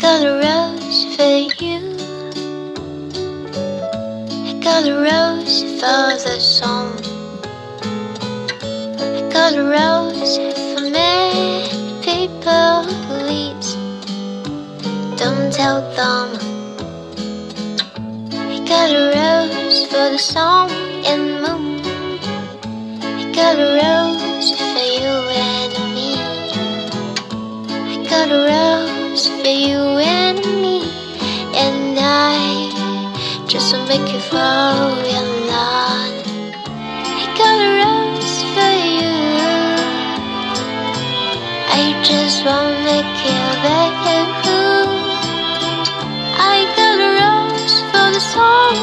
got a rose for you. I got a rose for the song. I got a rose for many people, please don't tell them. I got a rose for the sun and moon. I got a rose for you and me. I got a rose for you and me, and I just wanna make you fall in love. I got a rose for you. I just wanna make you better. I got a rose for the song.